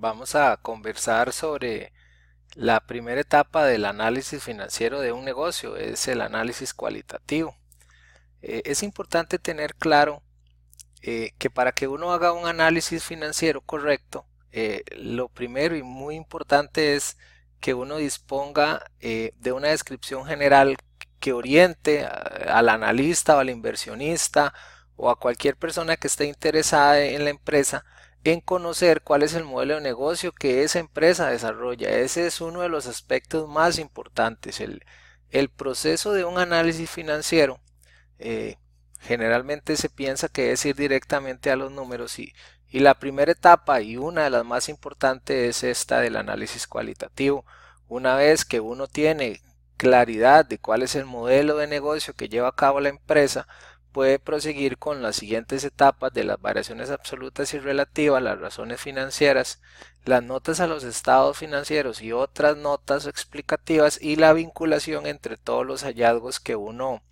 Vamos a conversar sobre la primera etapa del análisis financiero de un negocio, es el análisis cualitativo. Es importante tener claro que para que uno haga un análisis financiero correcto, lo primero y muy importante es que uno disponga de una descripción general que oriente al analista o al inversionista o a cualquier persona que esté interesada en la empresa en conocer cuál es el modelo de negocio que esa empresa desarrolla. Ese es uno de los aspectos más importantes. El proceso de un análisis financiero eh, generalmente se piensa que es ir directamente a los números y la primera etapa y una de las más importantes es esta del análisis cualitativo. Una vez que uno tiene claridad de cuál es el modelo de negocio que lleva a cabo la empresa, puede proseguir con las siguientes etapas de las variaciones absolutas y relativas, las razones financieras, las notas a los estados financieros y otras notas explicativas y la vinculación entre todos los hallazgos que uno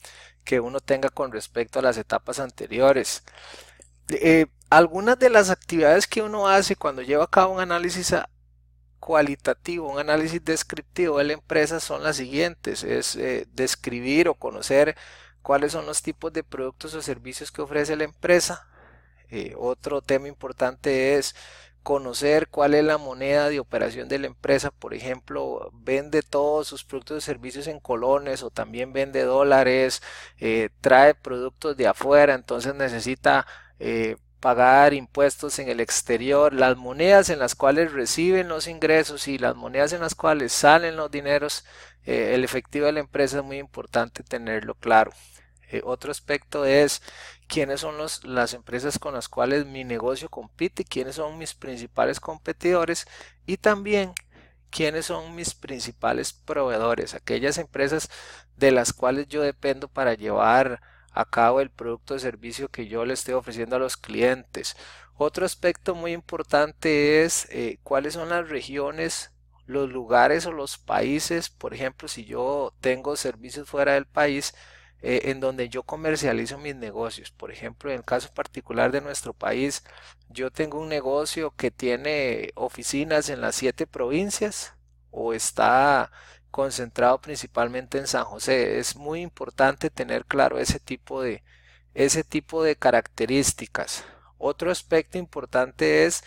tenga con respecto a las etapas anteriores. Algunas de las actividades que uno hace cuando lleva a cabo un análisis cualitativo, un análisis descriptivo de la empresa son las siguientes, es describir o conocer cuáles son los tipos de productos o servicios que ofrece la empresa. Otro tema importante es conocer cuál es la moneda de operación de la empresa. Por ejemplo, vende todos sus productos y servicios en colones o también vende dólares, trae productos de afuera, entonces necesita pagar impuestos en el exterior. Las monedas en las cuales reciben los ingresos y las monedas en las cuales salen los dineros, el efectivo de la empresa es muy importante tenerlo claro. Otro aspecto es quiénes son las empresas con las cuales mi negocio compite, quiénes son mis principales competidores y también quiénes son mis principales proveedores, aquellas empresas de las cuales yo dependo para llevar a cabo el producto o servicio que yo le estoy ofreciendo a los clientes. Otro aspecto muy importante es cuáles son las regiones, los lugares o los países. Por ejemplo, si yo tengo servicios fuera del país, en donde yo comercializo mis negocios. Por ejemplo, en el caso particular de nuestro país, yo tengo un negocio que tiene oficinas en las 7 provincias o está concentrado principalmente en San José. Es muy importante tener claro ese tipo de características. Otro aspecto importante es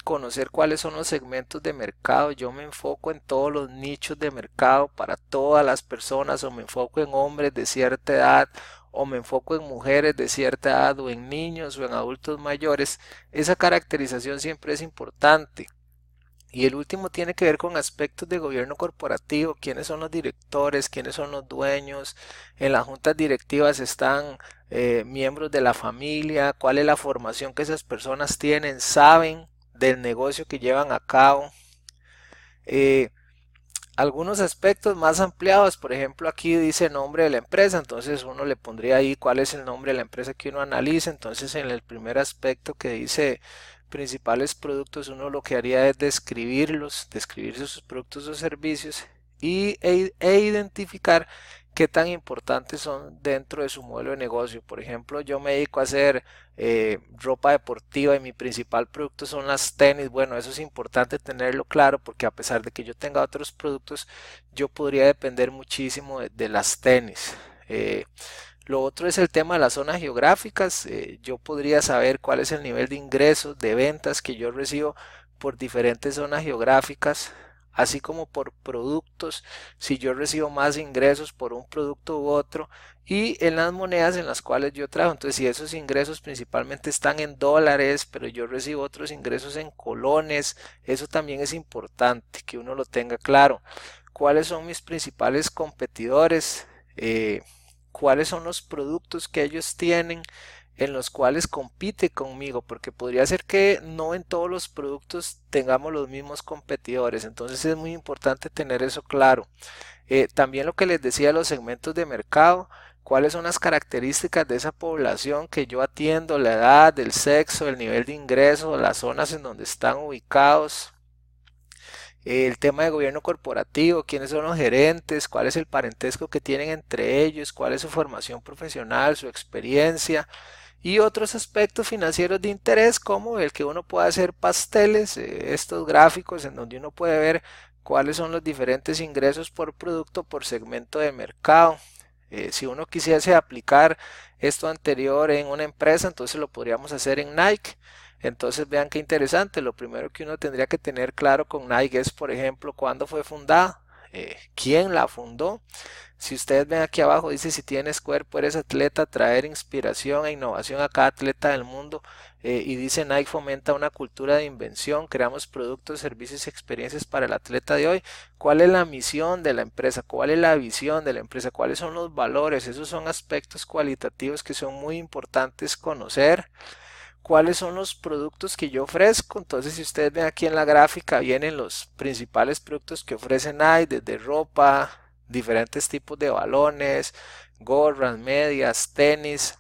conocer cuáles son los segmentos de mercado. Yo me enfoco en todos los nichos de mercado para todas las personas, o me enfoco en hombres de cierta edad, o me enfoco en mujeres de cierta edad, o en niños o en adultos mayores. Esa caracterización siempre es importante. Y el último tiene que ver con aspectos de gobierno corporativo, quiénes son los directores, quiénes son los dueños, en las juntas directivas están miembros de la familia, cuál es la formación que esas personas tienen, saben del negocio que llevan a cabo. Eh, Algunos aspectos más ampliados, por ejemplo, aquí dice nombre de la empresa, entonces uno le pondría ahí cuál es el nombre de la empresa que uno analiza. Entonces, en el primer aspecto que dice principales productos, uno lo que haría es describirlos, describir sus productos o servicios e identificar qué tan importantes son dentro de su modelo de negocio. Por ejemplo, yo me dedico a hacer ropa deportiva y mi principal producto son las tenis. Bueno, eso es importante tenerlo claro porque a pesar de que yo tenga otros productos, yo podría depender muchísimo de las tenis. Lo otro es el tema de las zonas geográficas. Yo podría saber cuál es el nivel de ingresos, de ventas que yo recibo por diferentes zonas geográficas, así como por productos, si yo recibo más ingresos por un producto u otro, y en las monedas en las cuales yo trabajo. Entonces, si esos ingresos principalmente están en dólares, pero yo recibo otros ingresos en colones, eso también es importante que uno lo tenga claro. ¿Cuáles son mis principales competidores? ¿Cuáles son los productos que ellos tienen en los cuales compite conmigo? Porque podría ser que no en todos los productos tengamos los mismos competidores, entonces es muy importante tener eso claro. También lo que les decía, los segmentos de mercado, cuáles son las características de esa población que yo atiendo, la edad, el sexo, el nivel de ingreso, las zonas en donde están ubicados. El tema de gobierno corporativo, quiénes son los gerentes, cuál es el parentesco que tienen entre ellos, cuál es su formación profesional, su experiencia. y otros aspectos financieros de interés como el que uno pueda hacer pasteles, estos gráficos en donde uno puede ver cuáles son los diferentes ingresos por producto por segmento de mercado. Si uno quisiese aplicar esto anterior en una empresa, entonces lo podríamos hacer en Nike. Entonces vean qué interesante, lo primero que uno tendría que tener claro con Nike es, por ejemplo, cuándo fue fundada, quién la fundó. Si ustedes ven aquí abajo, dice si tienes cuerpo, eres atleta, traer inspiración e innovación a cada atleta del mundo. Y dice Nike fomenta una cultura de invención, creamos productos, servicios y experiencias para el atleta de hoy. ¿Cuál es la misión de la empresa? ¿Cuál es la visión de la empresa? ¿Cuáles son los valores? Esos son aspectos cualitativos que son muy importantes conocer. ¿Cuáles son los productos que yo ofrezco? Entonces, si ustedes ven aquí en la gráfica, vienen los principales productos que ofrece Nike, desde ropa, diferentes tipos de balones, gorras, medias, tenis.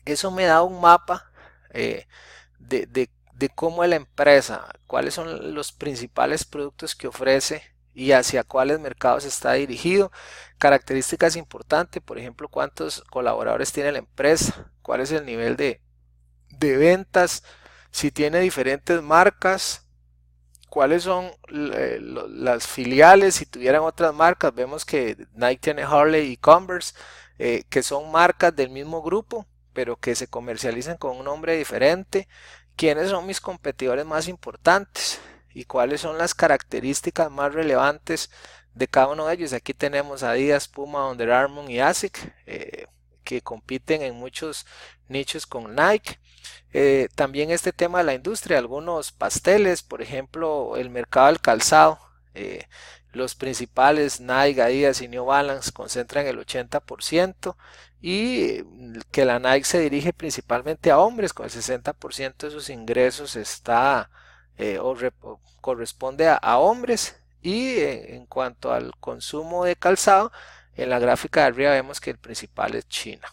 Eso me da un mapa de cómo es la empresa, cuáles son los principales productos que ofrece y hacia cuáles mercados está dirigido. Características importantes, por ejemplo, cuántos colaboradores tiene la empresa, cuál es el nivel de ventas, si tiene diferentes marcas, cuáles son las filiales, si tuvieran otras marcas. Vemos que Nike tiene Harley y Converse, que son marcas del mismo grupo, pero que se comercializan con un nombre diferente. ¿Quiénes son mis competidores más importantes? ¿Y cuáles son las características más relevantes de cada uno de ellos? Aquí tenemos Adidas, Puma, Under Armour y ASIC, que compiten en muchos nichos con Nike. También este tema de la industria, algunos pasteles, por ejemplo, el mercado del calzado. Los principales Nike, Adidas y New Balance concentran el 80% y que la Nike se dirige principalmente a hombres, con el 60% de sus ingresos está o corresponde a hombres. Y en cuanto al consumo de calzado, en la gráfica de arriba vemos que el principal es China.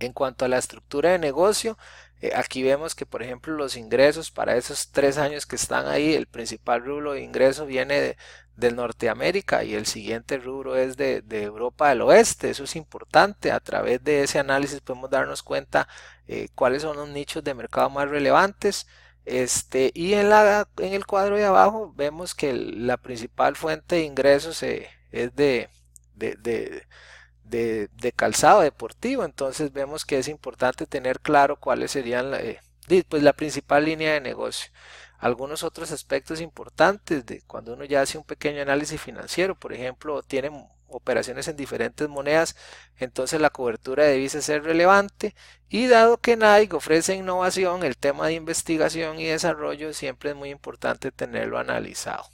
En cuanto a la estructura de negocio, aquí vemos que, por ejemplo, los ingresos para esos 3 años que están ahí, el principal rubro de ingreso viene de Norteamérica y el siguiente rubro es de Europa del Oeste. Eso es importante. A través de ese análisis podemos darnos cuenta cuáles son los nichos de mercado más relevantes. Y en el cuadro de abajo vemos que la principal fuente de ingresos es de, de de calzado deportivo. Entonces vemos que es importante tener claro cuáles serían pues, la principal línea de negocio. Algunos otros aspectos importantes de cuando uno ya hace un pequeño análisis financiero, por ejemplo, tiene operaciones en diferentes monedas, entonces la cobertura de divisas es relevante, y dado que Nike ofrece innovación, el tema de investigación y desarrollo siempre es muy importante tenerlo analizado.